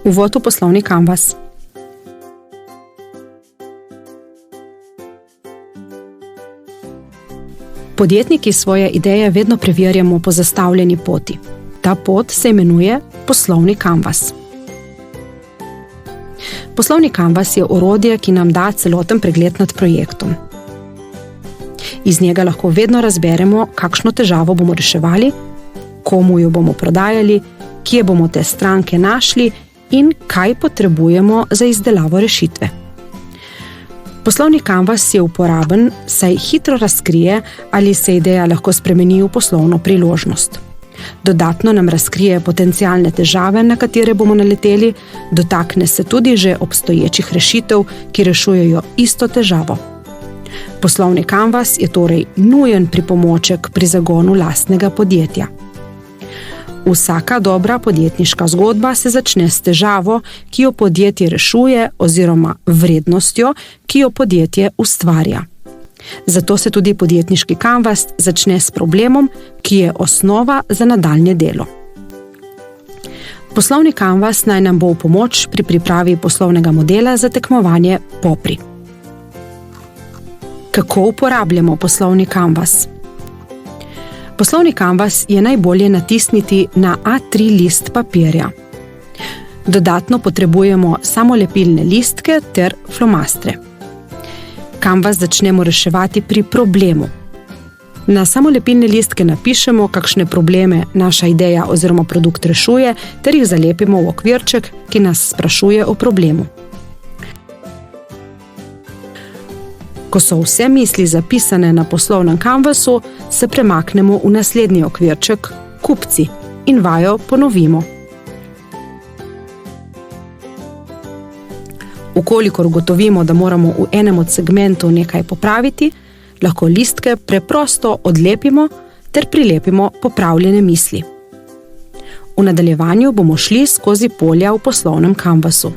Uvod v poslovni kanvas. Podjetniki svoje ideje vedno preverjamo po zastavljeni poti. Ta pot se imenuje poslovni kanvas. Poslovni kanvas je orodje, ki nam da celoten pregled nad projektom. Iz njega lahko vedno razberemo, kakšno težavo bomo reševali, komu jo bomo prodajali, kje bomo te stranke našli in kaj potrebujemo za izdelavo rešitve. Poslovni kanvas je uporaben, saj hitro razkrije, ali se ideja lahko spremeni v poslovno priložnost. Dodatno nam razkrije potencialne težave, na katere bomo naleteli, dotakne se tudi že obstoječih rešitev, ki rešujejo isto težavo. Poslovni kanvas je torej nujen pripomoček pri zagonu lastnega podjetja. Vsaka dobra podjetniška zgodba se začne s težavo, ki jo podjetje rešuje, oziroma vrednostjo, ki jo podjetje ustvarja. Zato se tudi podjetniški kanvas začne s problemom, ki je osnova za nadaljnje delo. Poslovni kanvas naj nam bo v pomoč pri pripravi poslovnega modela za tekmovanje Popri. Kako uporabljamo poslovni kanvas? Poslovni kanvas je najbolje natisniti na A3 list papirja. Dodatno potrebujemo samolepilne listke ter flomastre. Kanvas začnemo reševati pri problemu. Na samolepilne listke napišemo, kakšne probleme naša ideja oziroma produkt rešuje, ter jih zalepimo v okvirček, ki nas sprašuje o problemu. Ko so vse misli zapisane na poslovnem kanvasu, se premaknemo v naslednji okvirček, kupci, in vajo ponovimo. Ukolikor ugotovimo, da moramo v enem od segmentov nekaj popraviti, lahko listke preprosto odlepimo ter prilepimo popravljene misli. V nadaljevanju bomo šli skozi polja v poslovnem kanvasu.